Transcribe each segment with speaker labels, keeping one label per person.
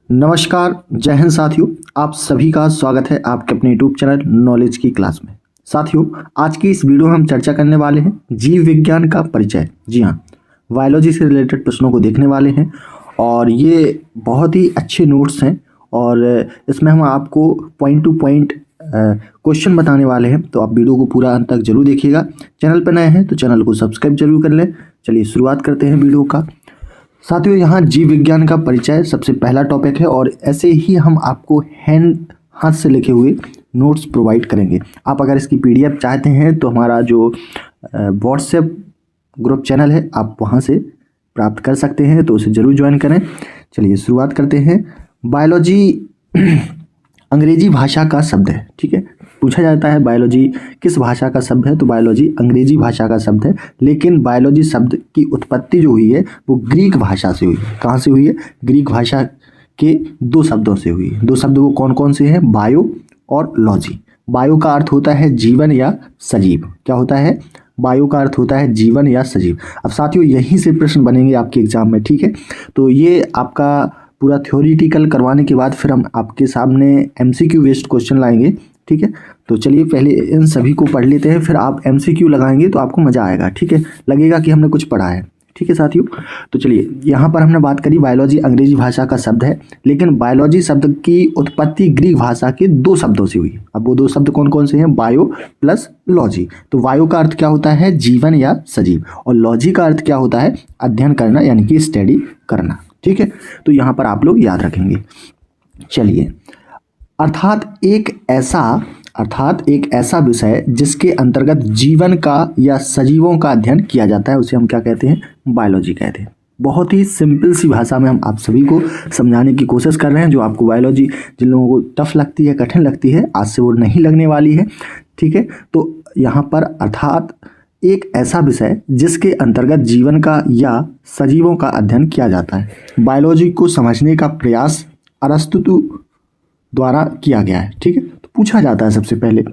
Speaker 1: नमस्कार, जय हिंद साथियों। आप सभी का स्वागत है आपके अपने यूट्यूब चैनल नॉलेज की क्लास में। साथियों, आज की इस वीडियो में हम चर्चा करने वाले हैं जीव विज्ञान का परिचय। जी हाँ, बायोलॉजी से रिलेटेड प्रश्नों को देखने वाले हैं और ये बहुत ही अच्छे नोट्स हैं और इसमें हम आपको पॉइंट टू पॉइंट क्वेश्चन बताने वाले हैं, तो आप वीडियो को पूरा अंत तक जरूर देखिएगा। चैनल पर नए हैं तो चैनल को सब्सक्राइब जरूर कर लें। चलिए शुरुआत करते हैं वीडियो का। साथियों, यहाँ जीव विज्ञान का परिचय सबसे पहला टॉपिक है और ऐसे ही हम आपको हाथ से लिखे हुए नोट्स प्रोवाइड करेंगे। आप अगर इसकी पीडीएफ चाहते हैं तो हमारा जो व्हाट्सएप ग्रुप चैनल है आप वहाँ से प्राप्त कर सकते हैं, तो उसे ज़रूर ज्वाइन करें। चलिए शुरुआत करते हैं। बायोलॉजी अंग्रेजी भाषा का शब्द है, ठीक है। पूछा जाता है बायोलॉजी किस भाषा का शब्द है, तो बायोलॉजी अंग्रेजी भाषा का शब्द है। लेकिन बायोलॉजी शब्द की उत्पत्ति जो हुई है वो ग्रीक भाषा से हुई है। कहाँ से हुई है? ग्रीक भाषा के दो शब्दों से हुई है। दो शब्द वो कौन कौन से हैं? बायो और लॉजी। बायो का अर्थ होता है जीवन या सजीव। क्या होता है? बायो का अर्थ होता है जीवन या सजीव। अब साथियों, यहीं से प्रश्न बनेंगे आपके एग्जाम में, ठीक है। तो ये आपका पूरा थ्योरेटिकल करवाने के बाद फिर हम आपके सामने एमसीक्यू बेस्ड क्वेश्चन लाएंगे, ठीक है। तो चलिए पहले इन सभी को पढ़ लेते हैं, फिर आप एमसीक्यू लगाएंगे तो आपको मज़ा आएगा, ठीक है। लगेगा कि हमने कुछ पढ़ा है, ठीक है साथियों। तो चलिए, यहाँ पर हमने बात करी बायोलॉजी अंग्रेजी भाषा का शब्द है, लेकिन बायोलॉजी शब्द की उत्पत्ति ग्रीक भाषा के दो शब्दों से हुई। अब वो दो शब्द कौन कौन से हैं? Bio plus logy. तो बायो का अर्थ क्या होता है? जीवन या सजीव, और लॉजी का अर्थ क्या होता है? अध्ययन करना, यानी कि स्टडी करना, ठीक है। तो यहाँ पर आप लोग याद रखेंगे। चलिए, अर्थात एक ऐसा विषय जिसके अंतर्गत जीवन का या सजीवों का अध्ययन किया जाता है, उसे हम क्या कहते हैं? बायोलॉजी कहते हैं। बहुत ही सिंपल सी भाषा में हम आप सभी को समझाने की कोशिश कर रहे हैं। जो आपको बायोलॉजी जिन लोगों को टफ लगती है, कठिन लगती है, आज से वो नहीं लगने वाली है, ठीक है। तो यहाँ पर अर्थात एक ऐसा विषय जिसके अंतर्गत जीवन का या सजीवों का अध्ययन किया जाता है। बायोलॉजी को समझने का प्रयास अरस्तु द्वारा किया गया है, ठीक है। तो पूछा जाता है सबसे पहले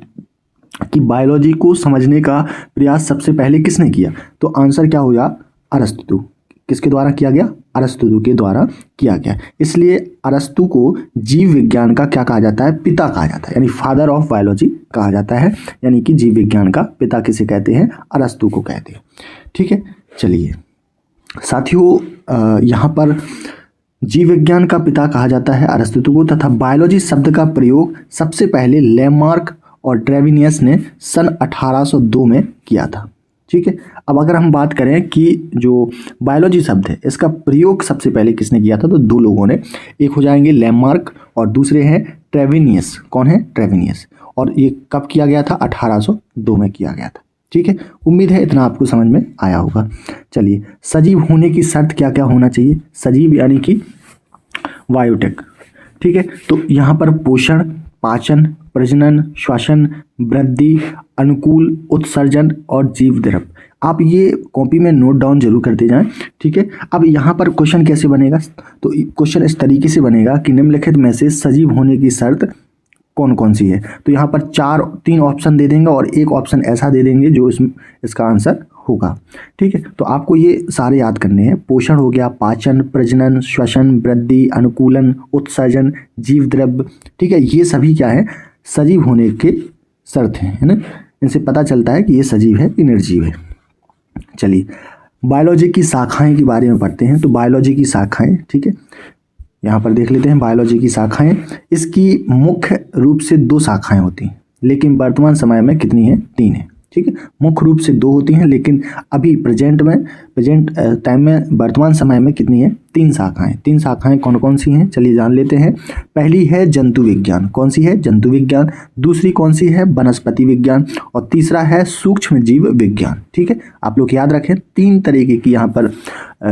Speaker 1: कि बायोलॉजी को समझने का प्रयास सबसे पहले किसने किया, तो आंसर क्या होगा? अरस्तु। किसके द्वारा किया गया? अरस्तु के द्वारा किया गया। इसलिए अरस्तु को जीव विज्ञान का क्या कहा जाता है? पिता कहा जाता है, यानी फादर ऑफ बायोलॉजी कहा जाता है। यानी कि जीव विज्ञान का पिता किसे कहते हैं? अरस्तु को कहते हैं, ठीक है। चलिए साथियों, यहाँ पर जीव विज्ञान का पिता कहा जाता है अरस्तु को, तथा बायोलॉजी शब्द का प्रयोग सबसे पहले लेमार्क और ट्रेविनियस ने सन 1802 में किया था, ठीक है। अब अगर हम बात करें कि जो बायोलॉजी शब्द है इसका प्रयोग सबसे पहले किसने किया था, तो दो लोगों ने। एक हो जाएंगे लेमार्क और दूसरे हैं ट्रेविनियस। कौन है? ट्रेविनियस। और ये कब किया गया था? 1802 में किया गया था, ठीक है। उम्मीद है इतना आपको समझ में आया होगा। चलिए, सजीव होने की शर्त क्या क्या होना चाहिए? सजीव यानी कि बायोटेक, ठीक है। तो यहाँ पर पोषण, पाचन, प्रजनन, श्वसन, वृद्धि, अनुकूल उत्सर्जन और जीव द्रव। आप ये कॉपी में नोट डाउन जरूर करते जाएं, ठीक है। अब यहाँ पर क्वेश्चन कैसे बनेगा? तो क्वेश्चन इस तरीके से बनेगा कि निम्नलिखित में से सजीव होने की शर्त कौन कौन सी है। तो यहाँ पर तीन ऑप्शन दे देंगे और एक ऑप्शन ऐसा दे देंगे जो इसका आंसर होगा, ठीक है। तो आपको ये सारे याद करने हैं। पोषण हो गया, पाचन, प्रजनन, श्वसन, वृद्धि, अनुकूलन, उत्सर्जन, जीव द्रव्य, ठीक है। ये सभी क्या है? सजीव होने के शर्त हैं, है ना। इनसे पता चलता है कि ये सजीव है कि निर्जीव है। चलिए, बायोलॉजी की शाखाएं के बारे में पढ़ते हैं। तो बायोलॉजी की शाखाएं, ठीक है, यहाँ पर देख लेते हैं। बायोलॉजी की शाखाएं, इसकी मुख्य रूप से दो शाखाएं होती हैं, लेकिन वर्तमान समय में कितनी है? 3 है, ठीक है। मुख्य रूप से 2 होती हैं, लेकिन अभी प्रेजेंट टाइम में वर्तमान समय में कितनी है? 3 शाखाएं। 3 शाखाएं कौन कौन सी हैं? चलिए जान लेते हैं। पहली है जंतु विज्ञान। कौन सी है? जंतु विज्ञान। दूसरी कौन सी है? वनस्पति विज्ञान। और तीसरा है सूक्ष्म जीव विज्ञान, ठीक है। आप लोग याद रखें, 3 तरीके की यहाँ पर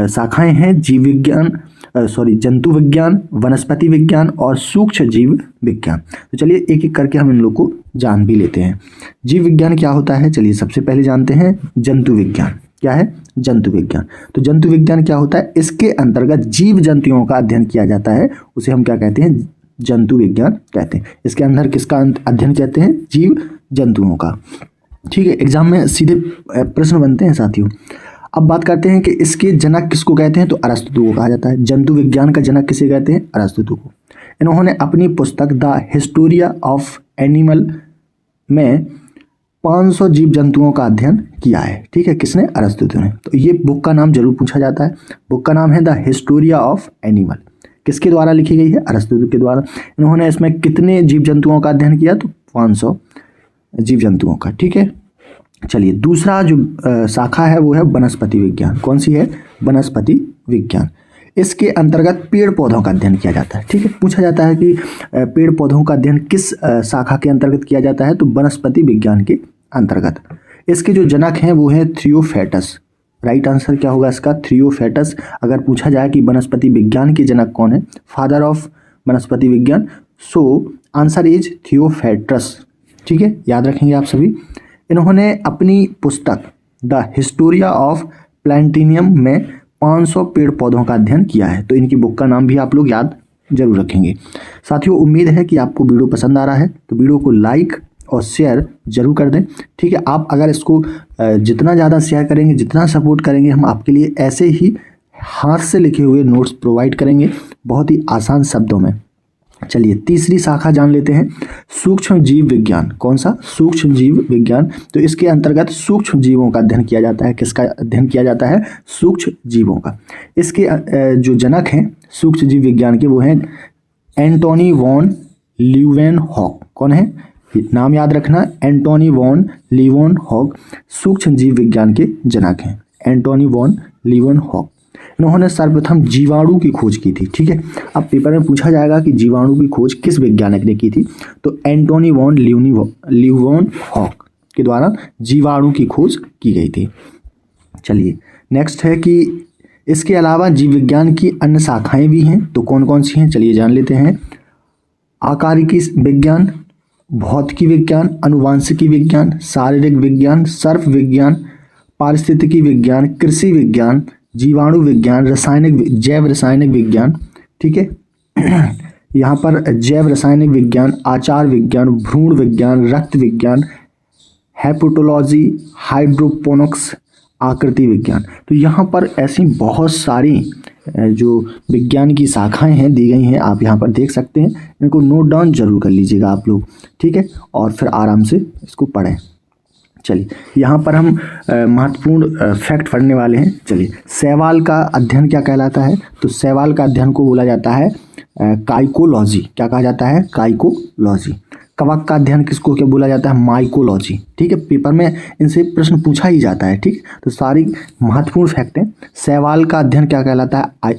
Speaker 1: शाखाएं हैं। जीव विज्ञान, जंतु विज्ञान, वनस्पति विज्ञान और सूक्ष्म जीव विज्ञान। तो चलिए एक एक करके हम इन लोग को जान भी लेते हैं। जीव विज्ञान क्या होता है? चलिए सबसे पहले जानते हैं जंतु विज्ञान। क्या है? जंतु विज्ञान। तो जंतु विज्ञान क्या होता है? इसके अंतर्गत जीव जंतुओं का अध्ययन किया जाता है, उसे हम क्या कहते हैं? जंतु विज्ञान कहते हैं। इसके अंदर किसका अध्ययन कहते हैं? जीव जंतुओं का, ठीक है। एग्जाम में सीधे प्रश्न बनते हैं साथियों। अब बात करते हैं कि इसके जनक किसको कहते हैं, तो अरस्तु को कहा जाता है। जंतु विज्ञान का जनक किसे कहते हैं, अरस्तु को। इन्होंने अपनी पुस्तक द हिस्टोरिया ऑफ एनिमल में 500 जीव जंतुओं का अध्ययन किया है। ठीक है, किसने, अरस्तु ने। तो ये बुक का नाम जरूर पूछा जाता है। बुक का नाम है द हिस्टोरिया ऑफ एनिमल। किसके द्वारा लिखी गई है, अरस्तु के द्वारा। इन्होंने इसमें कितने जीव जंतुओं का अध्ययन किया, तो 500 जीव जंतुओं का। ठीक है, चलिए दूसरा जो शाखा है वो है वनस्पति विज्ञान। कौन सी है, वनस्पति विज्ञान। इसके अंतर्गत पेड़ पौधों का अध्ययन किया जाता है। ठीक है, पूछा जाता है कि पेड़ पौधों का अध्ययन किस शाखा के अंतर्गत किया जाता है, तो वनस्पति विज्ञान के अंतर्गत। इसके जो जनक हैं वो है थ्रियोफेटस। राइट आंसर क्या होगा इसका, थ्रियोफेटस। अगर पूछा जाए कि वनस्पति विज्ञान के जनक कौन है, फादर ऑफ वनस्पति विज्ञान, सो आंसर इज थ्रियोफेटस। ठीक है, याद रखेंगे आप सभी। इन्होंने अपनी पुस्तक द हिस्टोरिया ऑफ प्लांटेनियम में 500 पेड़ पौधों का अध्ययन किया है। तो इनकी बुक का नाम भी आप लोग याद जरूर रखेंगे। साथियों, उम्मीद है कि आपको वीडियो पसंद आ रहा है, तो वीडियो को लाइक और शेयर जरूर कर दें। ठीक है, आप अगर इसको जितना ज़्यादा शेयर करेंगे, जितना सपोर्ट करेंगे, हम आपके लिए ऐसे ही हाथ से लिखे हुए नोट्स प्रोवाइड करेंगे, बहुत ही आसान शब्दों में। चलिए तीसरी शाखा जान लेते हैं, सूक्ष्म जीव विज्ञान। कौन सा, सूक्ष्म जीव विज्ञान। तो इसके अंतर्गत सूक्ष्म जीवों का अध्ययन किया जाता है। किसका अध्ययन किया जाता है, सूक्ष्म जीवों का। इसके जो जनक हैं सूक्ष्म जीव विज्ञान के वो हैं एंटोनी वॉन लीवेनहॉक। कौन है, नाम याद रखना, एंटोनी वॉन लीवेनहॉक सूक्ष्म जीव विज्ञान के जनक हैं, एंटोनी वॉन लीवेनहॉक। इन्होंने सर्वप्रथम जीवाणु की खोज की थी। ठीक है, अब पेपर में पूछा जाएगा कि जीवाणु की खोज किस वैज्ञानिक ने की थी, तो एंटोनी वॉन लीवेनहॉक के द्वारा जीवाणु की खोज की गई थी। चलिए नेक्स्ट है कि इसके अलावा जीव विज्ञान की अन्य शाखाएं भी हैं। तो कौन कौन सी हैं, चलिए जान लेते हैं। आकारिकी विज्ञान, भौतिकी विज्ञान, अनुवांशिकी विज्ञान, शारीरिक विज्ञान, सर्प विज्ञान, पारिस्थितिकी विज्ञान, कृषि विज्ञान, जीवाणु विज्ञान, जैव रासायनिक विज्ञान। ठीक है, यहाँ पर जैव रासायनिक विज्ञान, आचार विज्ञान, भ्रूण विज्ञान, रक्त विज्ञान, हेपेटोलॉजी, हाइड्रोपोनिक्स, आकृति विज्ञान। तो यहाँ पर ऐसी बहुत सारी जो विज्ञान की शाखाएं हैं दी गई हैं, आप यहाँ पर देख सकते हैं। इनको नोट डाउन जरूर कर लीजिएगा आप लोग। ठीक है, और फिर आराम से इसको पढ़ें। चलिए यहाँ पर हम महत्वपूर्ण फैक्ट पढ़ने वाले हैं। चलिए, शैवाल का अध्ययन क्या कहलाता है, तो शैवाल का अध्ययन को बोला जाता है काइकोलॉजी। क्या कहा जाता है, काइकोलॉजी। कवक का अध्ययन किसको क्या बोला जाता है, माइकोलॉजी। ठीक है, पेपर में इनसे प्रश्न पूछा ही जाता है। ठीक, तो सारी महत्वपूर्ण फैक्ट हैं। शैवाल का अध्ययन क्या कहलाता है,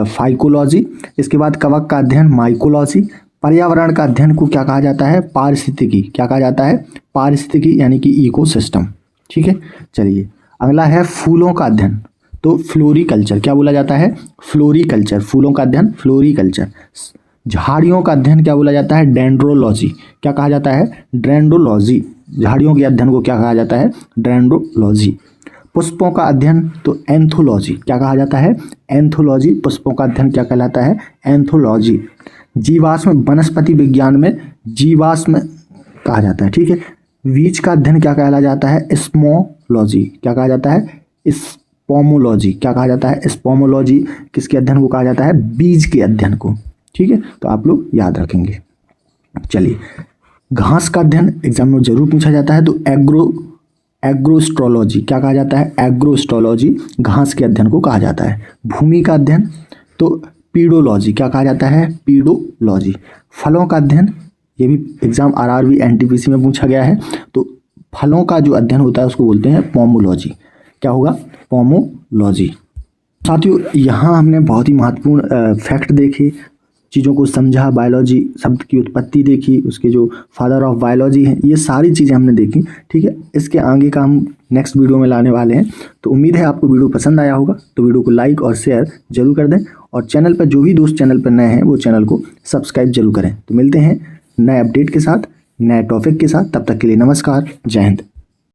Speaker 1: फाइकोलॉजी। इसके बाद कवक का अध्ययन माइकोलॉजी। पर्यावरण का अध्ययन को क्या कहा जाता है, पारिस्थितिकी। क्या कहा जाता है, पारिस्थितिकी यानी कि इकोसिस्टम। ठीक है, चलिए अगला है फूलों का अध्ययन, तो फ्लोरिकल्चर। क्या बोला जाता है, फ्लोरिकल्चर। फूलों का अध्ययन फ्लोरिकल्चर। झाड़ियों का अध्ययन क्या बोला जाता है, डेंड्रोलॉजी। क्या कहा जाता है, डेंड्रोलॉजी। झाड़ियों के अध्ययन को क्या कहा जाता है, डेंड्रोलॉजी। पुष्पों का अध्ययन तो एंथोलॉजी। क्या कहा जाता है, एंथोलॉजी। पुष्पों का अध्ययन क्या कहलाता है, एंथोलॉजी। जीवाश्म वनस्पति विज्ञान में जीवाश्म कहा जाता है। ठीक है, बीज का अध्ययन क्या कहला जाता है, स्पोमोलॉजी। क्या कहा जाता है, स्पोमोलॉजी। क्या कहा जाता है, स्पोमोलॉजी। किसके अध्ययन को कहा जाता है, बीज के अध्ययन को। ठीक है, तो आप लोग याद रखेंगे। चलिए, घास का अध्ययन एग्जाम में जरूर पूछा जाता है, तो एग्रोस्ट्रोलॉजी। क्या कहा जाता है, एग्रोस्ट्रोलॉजी। घास के अध्ययन को कहा जाता है। भूमि का अध्ययन तो पीडोलॉजी। क्या कहा जाता है, पीडोलॉजी। फलों का अध्ययन, ये भी एग्जाम आरआरबी एनटीपीसी में पूछा गया है, तो फलों का जो अध्ययन होता है उसको बोलते हैं पोमोलॉजी। क्या होगा, पोमोलॉजी। साथियों, यहाँ हमने बहुत ही महत्वपूर्ण फैक्ट देखे, चीज़ों को समझा, बायोलॉजी शब्द की उत्पत्ति देखी, उसके जो फादर ऑफ बायोलॉजी हैं, ये सारी चीज़ें हमने देखी। ठीक है, इसके आगे का हम नेक्स्ट वीडियो में लाने वाले हैं। तो उम्मीद है आपको वीडियो पसंद आया होगा। तो वीडियो को लाइक और शेयर जरूर कर दें, और चैनल पर जो भी दोस्त चैनल पर नए हैं वो चैनल को सब्सक्राइब जरूर करें। तो मिलते हैं नए अपडेट के साथ, नए टॉपिक के साथ। तब तक के लिए नमस्कार, जय हिंद।